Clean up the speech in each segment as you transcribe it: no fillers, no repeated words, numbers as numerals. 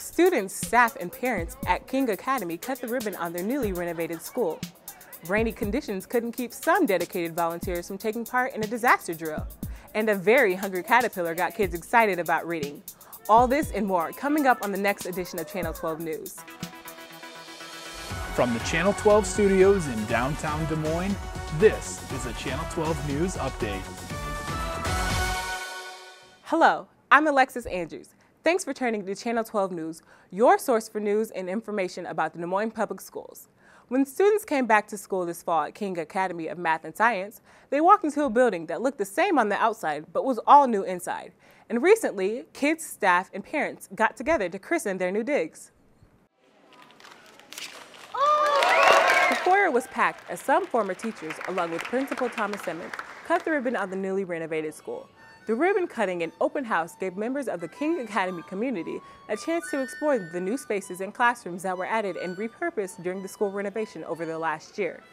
Students, staff, and parents at King Academy cut the ribbon on their newly renovated school. Rainy conditions couldn't keep some dedicated volunteers from taking part in a disaster drill. And a very hungry caterpillar got kids excited about reading. All this and more coming up on the next edition of Channel 12 News. From the Channel 12 studios in downtown Des Moines, this is a Channel 12 News Update. Hello, I'm Alexis Andrews. Thanks for turning to Channel 12 News, your source for news and information about the Des Moines Public Schools. When students came back to school this fall at King Academy of Math and Science, they walked into a building that looked the same on the outside but was all new inside. And recently, kids, staff, and parents got together to christen their new digs. The foyer was packed as some former teachers, along with Principal Thomas Simmons, cut the ribbon on the newly renovated school. The ribbon cutting and open house gave members of the King Academy community a chance to explore the new spaces and classrooms that were added and repurposed during the school renovation over the last year.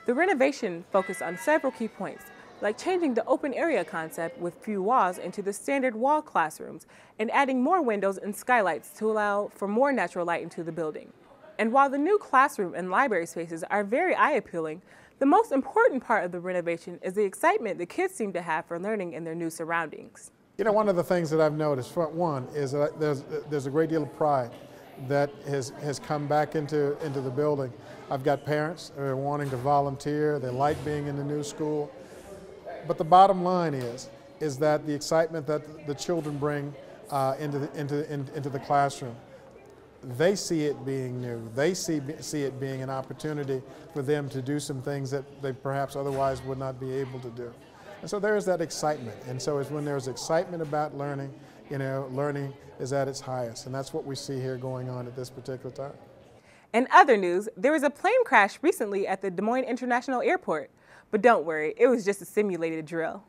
The renovation focused on several key points, like changing the open area concept with few walls into the standard wall classrooms and adding more windows and skylights to allow for more natural light into the building. And while the new classroom and library spaces are very eye-appealing, the most important part of the renovation is the excitement the kids seem to have for learning in their new surroundings. You know, one of the things that I've noticed, one, is that there's a great deal of pride that has come back into the building. I've got parents who are wanting to volunteer, they like being in the new school. But the bottom line is that the excitement that the children bring into the classroom, they see it being new. They see it being an opportunity for them to do some things that they perhaps otherwise would not be able to do. And so there is that excitement. And so it's when there's excitement about learning, you know, learning is at its highest. And that's what we see here going on at this particular time. In other news, there was a plane crash recently at the Des Moines International Airport. But don't worry, it was just a simulated drill.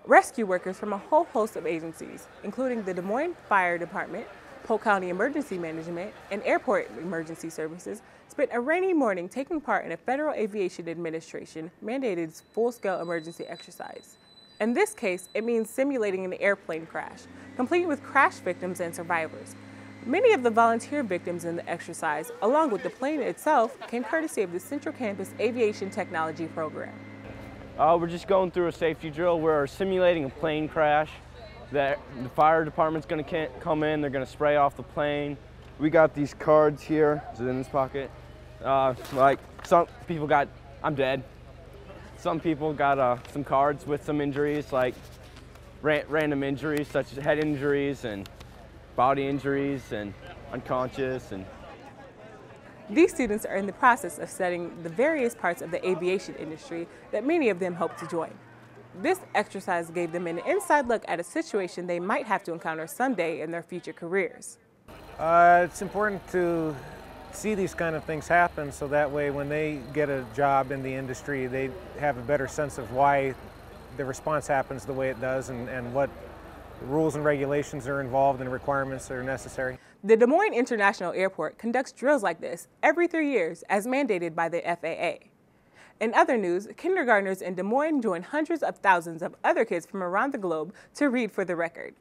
Rescue workers from a whole host of agencies, including the Des Moines Fire Department, Polk County Emergency Management, and Airport Emergency Services, spent a rainy morning taking part in a Federal Aviation Administration mandated full-scale emergency exercise. In this case, it means simulating an airplane crash, complete with crash victims and survivors. Many of the volunteer victims in the exercise, along with the plane itself, came courtesy of the Central Campus Aviation Technology Program. We're just going through a safety drill. We're simulating a plane crash. The fire department's going to come in, they're going to spray off the plane. We got these cards here, is it in this pocket? Like some people got, I'm dead. Some people got some cards with some injuries, like random injuries such as head injuries and body injuries and unconscious. These students are in the process of studying the various parts of the aviation industry that many of them hope to join. This exercise gave them an inside look at a situation they might have to encounter someday in their future careers. It's important to see these kind of things happen so that way when they get a job in the industry, they have a better sense of why the response happens the way it does and what rules and regulations are involved and requirements that are necessary. The Des Moines International Airport conducts drills like this every 3 years as mandated by the FAA. In other news, kindergartners in Des Moines joined hundreds of thousands of other kids from around the globe to read for the record.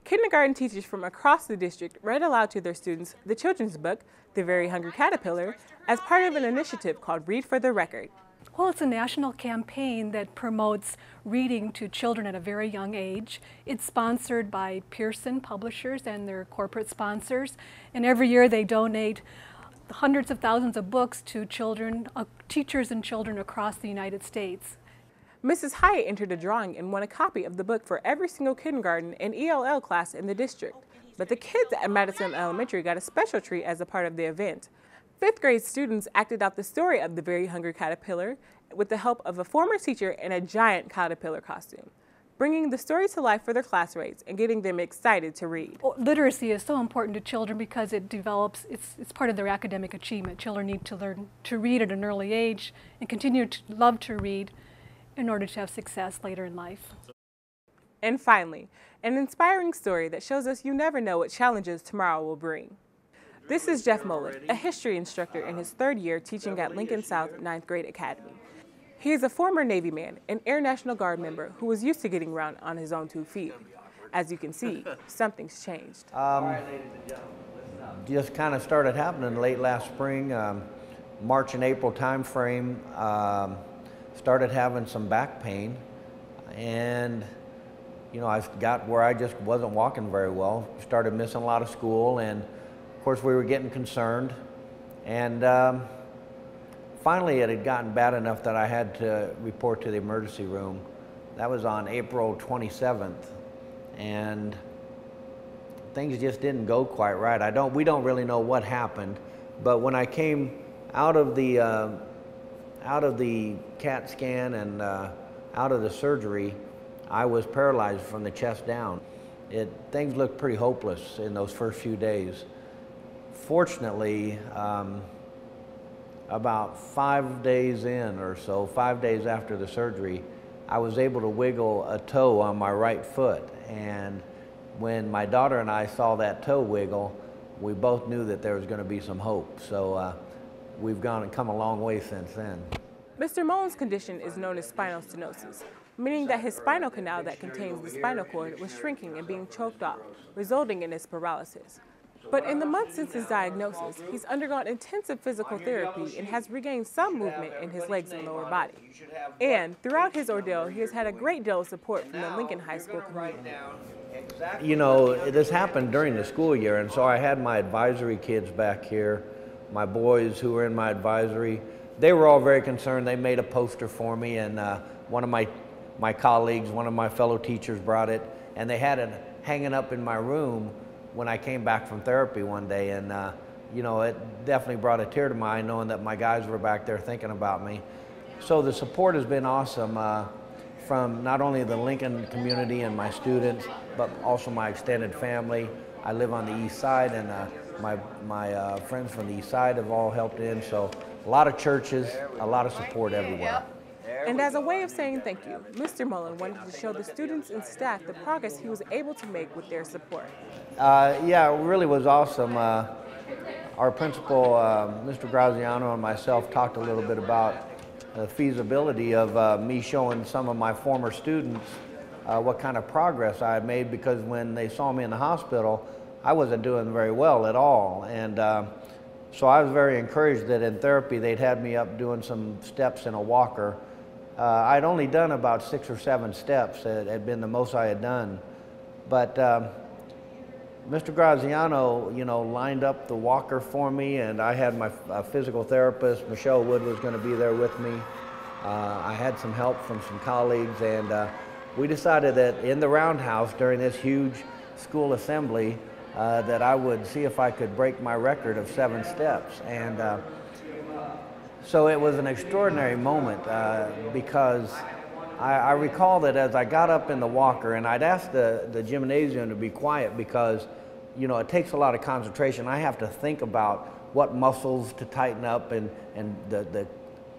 Kindergarten teachers from across the district read aloud to their students the children's book, The Very Hungry Caterpillar, as part of an initiative called Read for the Record. Well, it's a national campaign that promotes reading to children at a very young age. It's sponsored by Pearson Publishers and their corporate sponsors, and every year they donate hundreds of thousands of books to children, teachers and children across the United States. Mrs. Hyatt entered a drawing and won a copy of the book for every single kindergarten and ELL class in the district. But the kids at Madison Elementary got a special treat as a part of the event. 5th grade students acted out the story of the Very Hungry Caterpillar with the help of a former teacher in a giant caterpillar costume, bringing the story to life for their classmates and getting them excited to read. Well, literacy is so important to children because it develops, it's part of their academic achievement. Children need to learn to read at an early age and continue to love to read in order to have success later in life. And finally, an inspiring story that shows us you never know what challenges tomorrow will bring. This is Jeff Mullin, a history instructor in his 3rd year teaching at Lincoln South 9th Grade Academy. He is a former Navy man, an Air National Guard member who was used to getting around on his own 2 feet. As you can see, something's changed. Just kind of started happening late last spring, March and April time frame. Started having some back pain, and I got where I just wasn't walking very well. Started missing a lot of school, and of course we were getting concerned. And finally it had gotten bad enough that I had to report to the emergency room. That was on April 27th, and things just didn't go quite right. We don't really know what happened, but when I came out of the CAT scan and out of the surgery, I was paralyzed from the chest down. Things looked pretty hopeless in those first few days. Fortunately, about 5 days in or so, 5 days after the surgery, I was able to wiggle a toe on my right foot. And when my daughter and I saw that toe wiggle, we both knew that there was going to be some hope. So we've come a long way since then. Mr. Mullin's condition is known as spinal stenosis, meaning that his spinal canal that contains the spinal cord was shrinking and being choked off, resulting in his paralysis. But in the months since his diagnosis, he's undergone intensive physical therapy and has regained some movement in his legs and lower body. And throughout his ordeal, he has had a great deal of support from the Lincoln High School community. This happened during the school year, and so I had my advisory kids back here, my boys who were in my advisory. They were all very concerned. They made a poster for me, and one of my colleagues, one of my fellow teachers brought it, and they had it hanging up in my room when I came back from therapy one day. And it definitely brought a tear to my eye knowing that my guys were back there thinking about me. So the support has been awesome from not only the Lincoln community and my students, but also my extended family. I live on the east side, and my friends from the east side have all helped in. So a lot of churches, a lot of support everywhere. And as a way of saying thank you, Mr. Mullin wanted to show the students and staff the progress he was able to make with their support. Yeah, it really was awesome. Our principal, Mr. Graziano, and myself talked a little bit about the feasibility of me showing some of my former students what kind of progress I had made, because when they saw me in the hospital, I wasn't doing very well at all. And so I was very encouraged that in therapy they'd had me up doing some steps in a walker. I'd only done about 6 or 7 steps. It had been the most I had done. But Mr. Graziano, lined up the walker for me, and I had my physical therapist, Michelle Wood, was going to be there with me. I had some help from some colleagues, and we decided that in the roundhouse during this huge school assembly that I would see if I could break my record of 7 steps. And so it was an extraordinary moment because I recall that as I got up in the walker, and I'd asked the gymnasium to be quiet because, it takes a lot of concentration. I have to think about what muscles to tighten up and the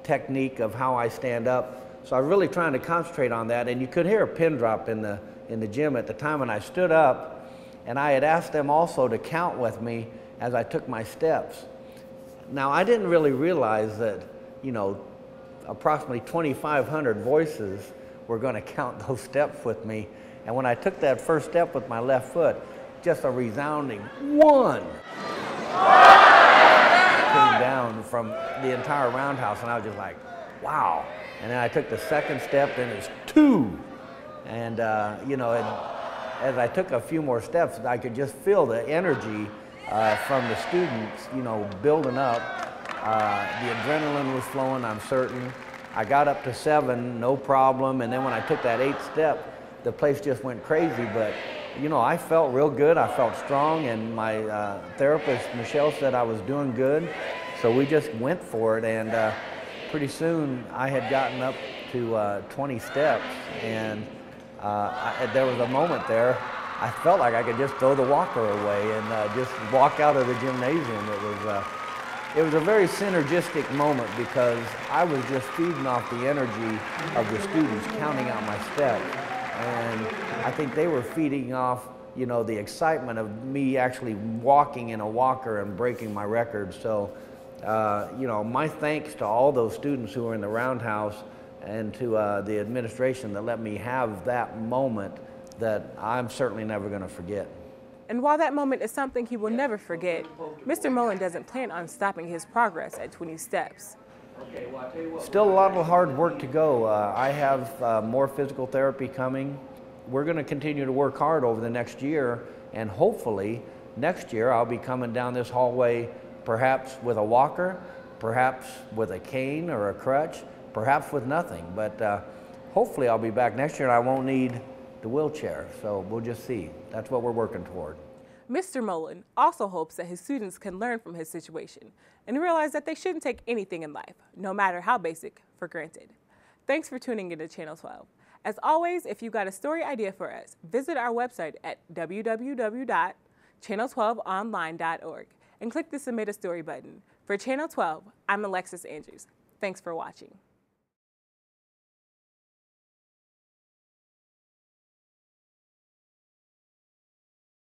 technique of how I stand up. So I was really trying to concentrate on that, and you could hear a pin drop in the gym at the time when I stood up, and I had asked them also to count with me as I took my steps. Now, I didn't really realize that, approximately 2,500 voices were going to count those steps with me. And when I took that first step with my left foot, just a resounding 1 came down from the entire roundhouse, and I was just like, wow. And then I took the second step, and it's 2. And, as I took a few more steps, I could just feel the energy from the students, building up. The adrenaline was flowing, I'm certain. I got up to 7, no problem, and then when I took that 8th step, the place just went crazy. But, I felt real good. I felt strong, and my therapist, Michelle, said I was doing good. So we just went for it, and pretty soon I had gotten up to 20 steps, and there was a moment there I felt like I could just throw the walker away and just walk out of the gymnasium. It was a very synergistic moment because I was just feeding off the energy of the students counting out my steps, and I think they were feeding off, the excitement of me actually walking in a walker and breaking my record. So, my thanks to all those students who were in the roundhouse and to the administration that let me have that moment that I'm certainly never going to forget. And while that moment is something he will never forget, Mr. Mullin doesn't plan on stopping his progress at 20 steps. Still a lot of hard work to go. I have more physical therapy coming. We're going to continue to work hard over the next year, and hopefully next year I'll be coming down this hallway perhaps with a walker, perhaps with a cane or a crutch, perhaps with nothing. But hopefully I'll be back next year and I won't need the wheelchair. So we'll just see. That's what we're working toward. Mr. Mullin also hopes that his students can learn from his situation and realize that they shouldn't take anything in life, no matter how basic, for granted. Thanks for tuning into Channel 12. As always, if you've got a story idea for us, visit our website at www.channel12online.org and click the Submit a Story button. For Channel 12, I'm Alexis Andrews. Thanks for watching.